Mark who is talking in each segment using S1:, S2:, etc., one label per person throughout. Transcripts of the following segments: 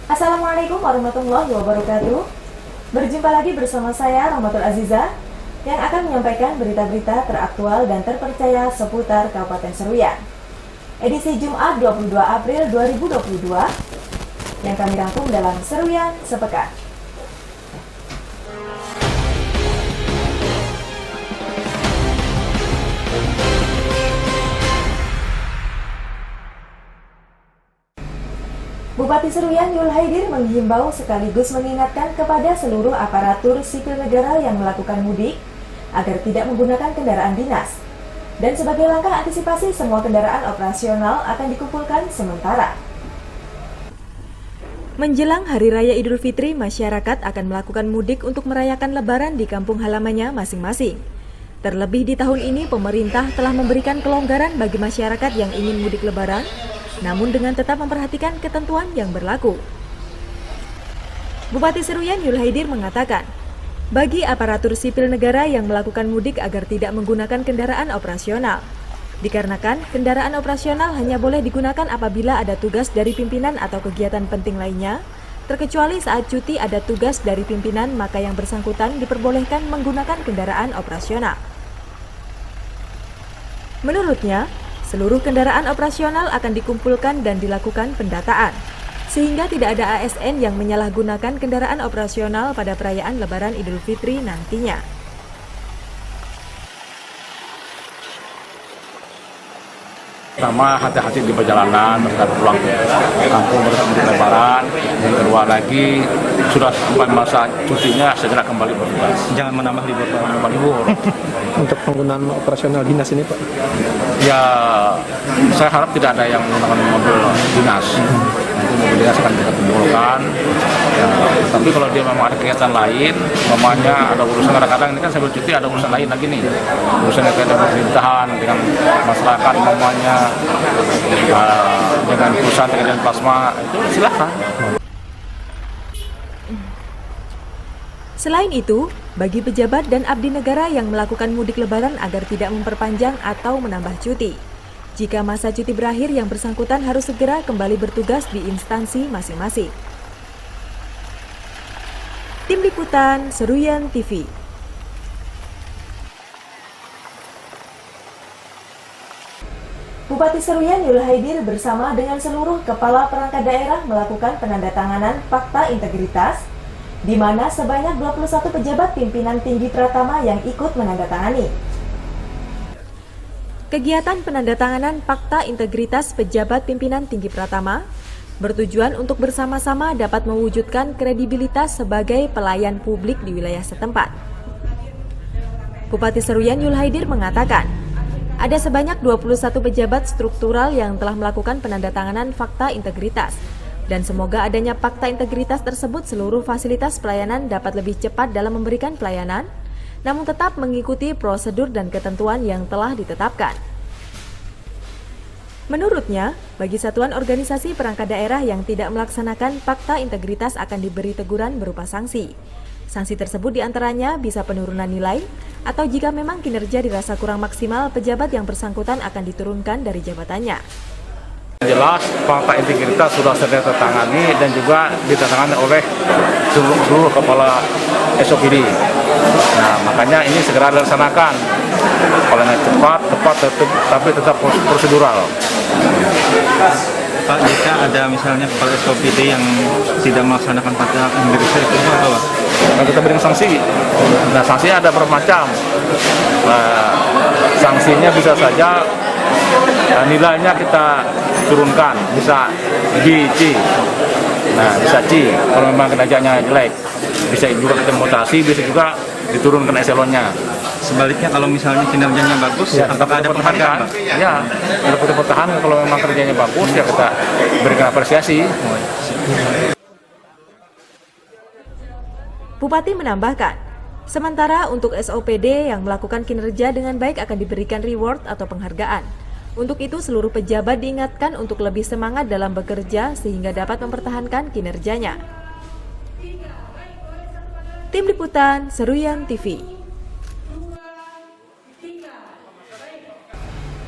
S1: Assalamualaikum warahmatullahi wabarakatuh. Berjumpa lagi bersama saya Rahmatul Aziza yang akan menyampaikan berita-berita teraktual dan terpercaya seputar Kabupaten Seruyan. Edisi Jumat 22 April 2022 yang kami rangkum dalam Seruyan Sepekan. Bupati Seruyan Yul Haidir menghimbau sekaligus mengingatkan kepada seluruh aparatur sipil negara yang melakukan mudik agar tidak menggunakan kendaraan dinas. Dan sebagai langkah antisipasi, semua kendaraan operasional akan dikumpulkan sementara. Menjelang Hari Raya Idul Fitri, masyarakat akan melakukan mudik untuk merayakan Lebaran di kampung halamannya masing-masing. Terlebih di tahun ini, pemerintah telah memberikan kelonggaran bagi masyarakat yang ingin mudik Lebaran, namun dengan tetap memperhatikan ketentuan yang berlaku. Bupati Seruyan Yul Haidir mengatakan, bagi aparatur sipil negara yang melakukan mudik agar tidak menggunakan kendaraan operasional. Dikarenakan kendaraan operasional hanya boleh digunakan apabila ada tugas dari pimpinan atau kegiatan penting lainnya, terkecuali saat cuti ada tugas dari pimpinan, maka yang bersangkutan diperbolehkan menggunakan kendaraan operasional. Menurutnya, seluruh kendaraan operasional akan dikumpulkan dan dilakukan pendataan, sehingga tidak ada ASN yang menyalahgunakan kendaraan operasional pada perayaan Lebaran Idul Fitri nantinya.
S2: Pertama, hati-hati di perjalanan, mereka pulang ke kampung bersama Lebaran. Yang kedua lagi, sudah sampai masa cutinya segera kembali bertugas.
S3: Jangan menambah libur, Pak.
S2: Libur.
S3: Untuk penggunaan operasional dinas ini, Pak?
S2: Ya, saya harap tidak ada yang menggunakan mobil dinas. Nanti mobil dinas akan kita kumpulkan. Ya, tapi kalau dia memang ada kegiatan lain, mamanya ada urusan, kadang-kadang ini kan sambil cuti ada urusan lain lagi nih. Urusan yang kaitan pemerintahan dengan masyarakat, mamanya dengan perusahaan pengadaan plasma, itu silakan.
S1: Selain itu, bagi pejabat dan abdi negara yang melakukan mudik Lebaran agar tidak memperpanjang atau menambah cuti. Jika masa cuti berakhir, yang bersangkutan harus segera kembali bertugas di instansi masing-masing. Tim Liputan Seruyan TV. Bupati Seruyan Yul Haidir bersama dengan seluruh kepala perangkat daerah melakukan penandatanganan fakta integritas, di mana sebanyak 21 pejabat pimpinan tinggi Pratama yang ikut menandatangani. Kegiatan penandatanganan fakta integritas pejabat pimpinan tinggi Pratama bertujuan untuk bersama-sama dapat mewujudkan kredibilitas sebagai pelayan publik di wilayah setempat. Bupati Seruyan Yul Haidir mengatakan, ada sebanyak 21 pejabat struktural yang telah melakukan penandatanganan fakta integritas, dan semoga adanya fakta integritas tersebut seluruh fasilitas pelayanan dapat lebih cepat dalam memberikan pelayanan, namun tetap mengikuti prosedur dan ketentuan yang telah ditetapkan. Menurutnya, bagi satuan organisasi perangkat daerah yang tidak melaksanakan fakta integritas akan diberi teguran berupa sanksi. Sanksi tersebut diantaranya bisa penurunan nilai, atau jika memang kinerja dirasa kurang maksimal, pejabat yang bersangkutan akan diturunkan dari jabatannya.
S2: Jelas, fakta integritas sudah ditandatangani dan juga ditandatangani oleh seluruh kepala SOPD. Nah, makanya ini segera dilaksanakan. Polanya cepat, tepat, tapi tetap prosedural.
S3: Pak, jika ada misalnya kepala SOPD yang tidak melaksanakan fakta integritas itu apa, Pak?
S2: Nah, kita berikan sanksi. Nah, sanksinya ada bermacam. Nah, sanksinya bisa saja nilainya kita turunkan, bisa B, C. Nah, bisa C kalau memang kinerjanya jelek. Bisa juga kita mutasi, bisa juga diturunkan eselonnya.
S3: Sebaliknya kalau misalnya kinerjanya bagus,
S2: ya,
S3: apakah ada penghargaan, Pak?
S2: Ya, kita pertahankan. Kalau memang kerjanya bagus, ya kita berikan apresiasi.
S1: Bupati menambahkan, sementara untuk SOPD yang melakukan kinerja dengan baik akan diberikan reward atau penghargaan. Untuk itu, seluruh pejabat diingatkan untuk lebih semangat dalam bekerja sehingga dapat mempertahankan kinerjanya. Tim Liputan Seruyan TV.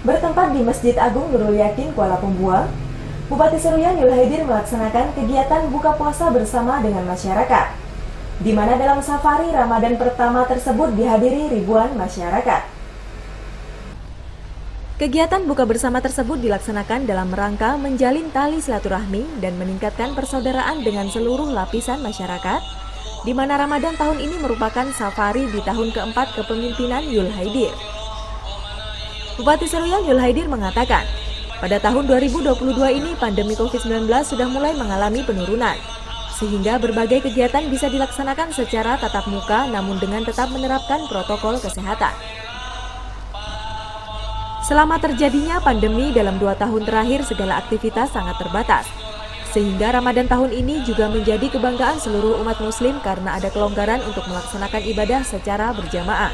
S1: Bertempat di Masjid Agung Nurul Yakin, Kuala Pembuang, Bupati Seruyan Yul Haidir melaksanakan kegiatan buka puasa bersama dengan masyarakat, di mana dalam safari Ramadan pertama tersebut dihadiri ribuan masyarakat. Kegiatan buka bersama tersebut dilaksanakan dalam rangka menjalin tali silaturahmi dan meningkatkan persaudaraan dengan seluruh lapisan masyarakat, di mana Ramadan tahun ini merupakan safari di tahun keempat kepemimpinan Yul Haidir. Bupati Seruyan Yul Haidir mengatakan, pada tahun 2022 ini pandemi COVID-19 sudah mulai mengalami penurunan, sehingga berbagai kegiatan bisa dilaksanakan secara tatap muka namun dengan tetap menerapkan protokol kesehatan. Selama terjadinya pandemi dalam 2 tahun terakhir segala aktivitas sangat terbatas, sehingga Ramadan tahun ini juga menjadi kebanggaan seluruh umat muslim karena ada kelonggaran untuk melaksanakan ibadah secara berjamaah.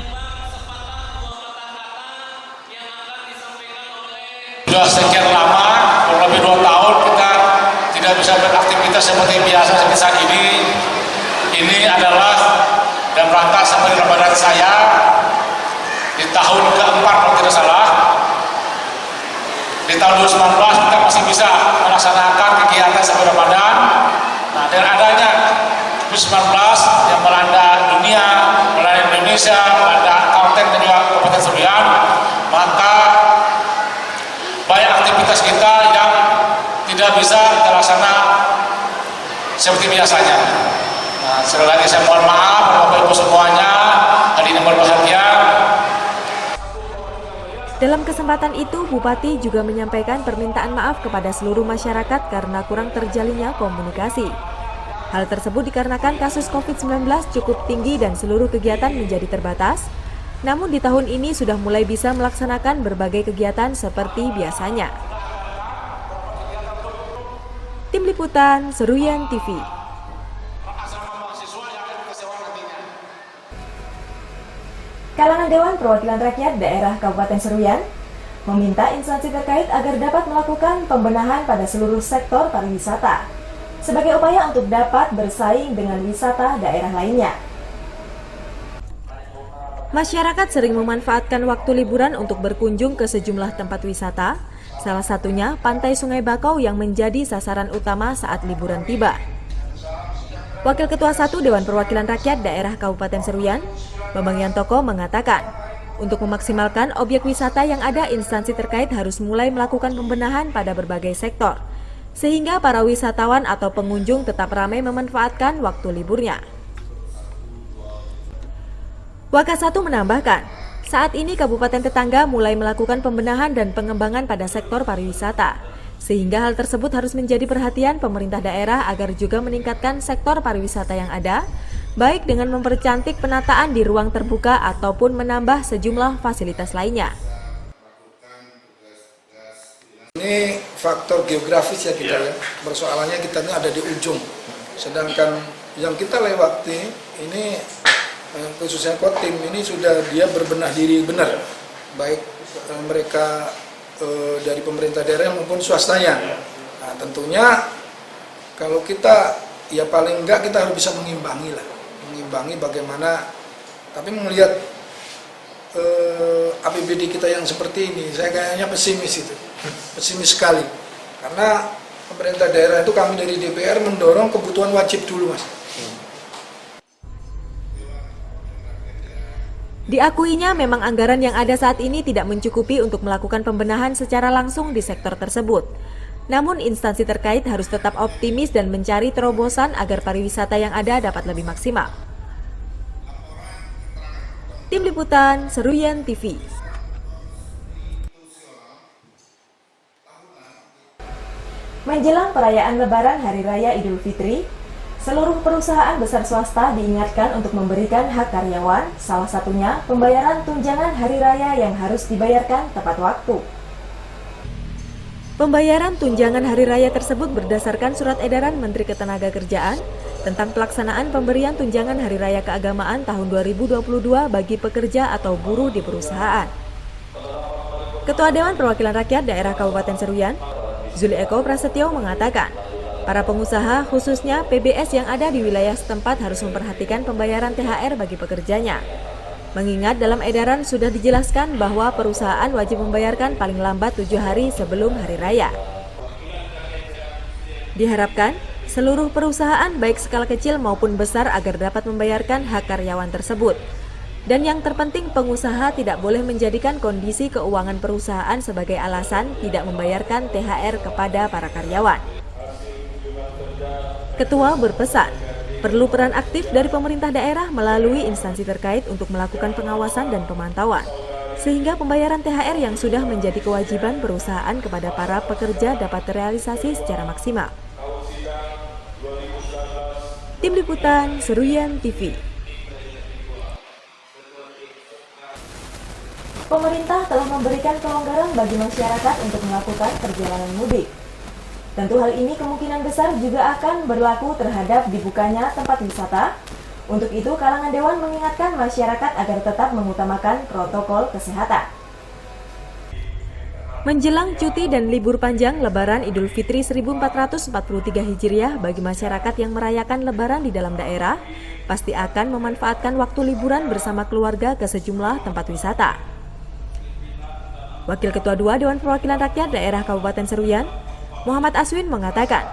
S4: Sudah sekian lama, kurang lebih 2 tahun kita tidak bisa beraktivitas seperti biasa seperti saat ini. Ini adalah dalam rangka seperti Ramadan saya di tahun keempat kalau tidak salah. Di tahun 2019 kita masih bisa melaksanakan kegiatan seperti Ramadan. Nah, dengan adanya COVID-19 yang melanda dunia, melanda Indonesia, melanda Kabupaten dan juga Kabupaten Seruyan, maka banyak aktivitas kita yang tidak bisa terlaksana seperti biasanya. Nah, sekali lagi saya mohon maaf Bapak Ibu semuanya, hari ini berbahagia.
S1: Dalam kesempatan itu, Bupati juga menyampaikan permintaan maaf kepada seluruh masyarakat karena kurang terjalinnya komunikasi. Hal tersebut dikarenakan kasus COVID-19 cukup tinggi dan seluruh kegiatan menjadi terbatas. Namun di tahun ini sudah mulai bisa melaksanakan berbagai kegiatan seperti biasanya. Tim Liputan Seruyan TV. Kalangan Dewan Perwakilan Rakyat Daerah Kabupaten Seruyan meminta instansi terkait agar dapat melakukan pembenahan pada seluruh sektor pariwisata sebagai upaya untuk dapat bersaing dengan wisata daerah lainnya. Masyarakat sering memanfaatkan waktu liburan untuk berkunjung ke sejumlah tempat wisata, salah satunya Pantai Sungai Bakau yang menjadi sasaran utama saat liburan tiba. Wakil Ketua 1 Dewan Perwakilan Rakyat Daerah Kabupaten Seruyan, Bambang Yantoko mengatakan, untuk memaksimalkan objek wisata yang ada, instansi terkait harus mulai melakukan pembenahan pada berbagai sektor, sehingga para wisatawan atau pengunjung tetap ramai memanfaatkan waktu liburnya. Wakil 1 menambahkan, saat ini kabupaten tetangga mulai melakukan pembenahan dan pengembangan pada sektor pariwisata, sehingga hal tersebut harus menjadi perhatian pemerintah daerah agar juga meningkatkan sektor pariwisata yang ada, baik dengan mempercantik penataan di ruang terbuka ataupun menambah sejumlah fasilitas lainnya.
S5: Ini faktor geografis ya kita ya, persoalannya kita ini ada di ujung, sedangkan yang kita lewati ini khususnya Kotim ini sudah dia berbenah diri benar, baik mereka dari pemerintah daerah maupun swastanya. Nah, tentunya kalau kita ya paling enggak kita harus bisa mengimbangi bagaimana, tapi melihat APBD kita yang seperti ini, saya kayaknya pesimis sekali, karena pemerintah daerah itu kami dari DPR mendorong kebutuhan wajib dulu, Mas.
S1: Diakuinya memang anggaran yang ada saat ini tidak mencukupi untuk melakukan pembenahan secara langsung di sektor tersebut. Namun instansi terkait harus tetap optimis dan mencari terobosan agar pariwisata yang ada dapat lebih maksimal. Tim Liputan Seruyan TV. Menjelang perayaan Lebaran Hari Raya Idul Fitri, seluruh perusahaan besar swasta diingatkan untuk memberikan hak karyawan, salah satunya pembayaran tunjangan hari raya yang harus dibayarkan tepat waktu. Pembayaran tunjangan hari raya tersebut berdasarkan surat edaran Menteri Ketenagakerjaan tentang pelaksanaan pemberian tunjangan hari raya keagamaan tahun 2022 bagi pekerja atau buruh di perusahaan. Ketua Dewan Perwakilan Rakyat Daerah Kabupaten Seruyan, Zuli Eko Prasetyo mengatakan, para pengusaha khususnya PBS yang ada di wilayah setempat harus memperhatikan pembayaran THR bagi pekerjanya. Mengingat dalam edaran sudah dijelaskan bahwa perusahaan wajib membayarkan paling lambat 7 hari sebelum hari raya. Diharapkan, seluruh perusahaan baik skala kecil maupun besar agar dapat membayarkan hak karyawan tersebut. Dan yang terpenting, pengusaha tidak boleh menjadikan kondisi keuangan perusahaan sebagai alasan tidak membayarkan THR kepada para karyawan. Ketua berpesan, perlu peran aktif dari pemerintah daerah melalui instansi terkait untuk melakukan pengawasan dan pemantauan, sehingga pembayaran THR yang sudah menjadi kewajiban perusahaan kepada para pekerja dapat terrealisasi secara maksimal. Tim Liputan Seruyan TV. Pemerintah telah memberikan kelonggaran bagi masyarakat untuk melakukan perjalanan mudik. Tentu hal ini kemungkinan besar juga akan berlaku terhadap dibukanya tempat wisata. Untuk itu, kalangan Dewan mengingatkan masyarakat agar tetap mengutamakan protokol kesehatan. Menjelang cuti dan libur panjang Lebaran Idul Fitri 1443 Hijriah bagi masyarakat yang merayakan Lebaran di dalam daerah, pasti akan memanfaatkan waktu liburan bersama keluarga ke sejumlah tempat wisata. Wakil Ketua 2 Dewan Perwakilan Rakyat Daerah Kabupaten Seruyan, Muhammad Aswin mengatakan,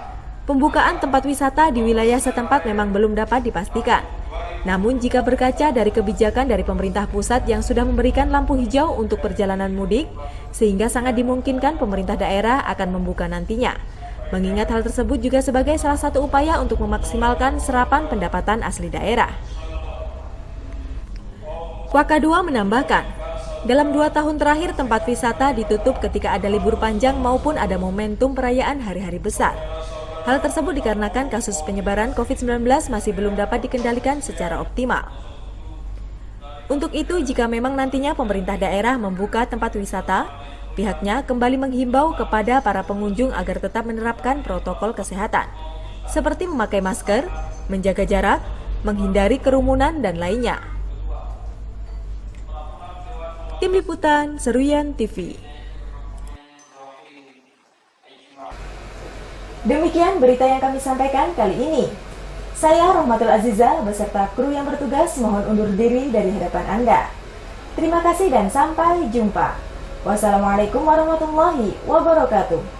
S1: pembukaan tempat wisata di wilayah setempat memang belum dapat dipastikan. Namun jika berkaca dari kebijakan dari pemerintah pusat yang sudah memberikan lampu hijau untuk perjalanan mudik, sehingga sangat dimungkinkan pemerintah daerah akan membuka nantinya. Mengingat hal tersebut juga sebagai salah satu upaya untuk memaksimalkan serapan pendapatan asli daerah. Wakadua menambahkan, dalam 2 tahun terakhir tempat wisata ditutup ketika ada libur panjang maupun ada momentum perayaan hari-hari besar. Hal tersebut dikarenakan kasus penyebaran COVID-19 masih belum dapat dikendalikan secara optimal. Untuk itu, jika memang nantinya pemerintah daerah membuka tempat wisata, pihaknya kembali menghimbau kepada para pengunjung agar tetap menerapkan protokol kesehatan, seperti memakai masker, menjaga jarak, menghindari kerumunan, dan lainnya. Tim Liputan Seruyan TV. Demikian berita yang kami sampaikan kali ini. Saya Rahmatul Aziza beserta kru yang bertugas mohon undur diri dari hadapan Anda. Terima kasih dan sampai jumpa. Wassalamualaikum warahmatullahi wabarakatuh.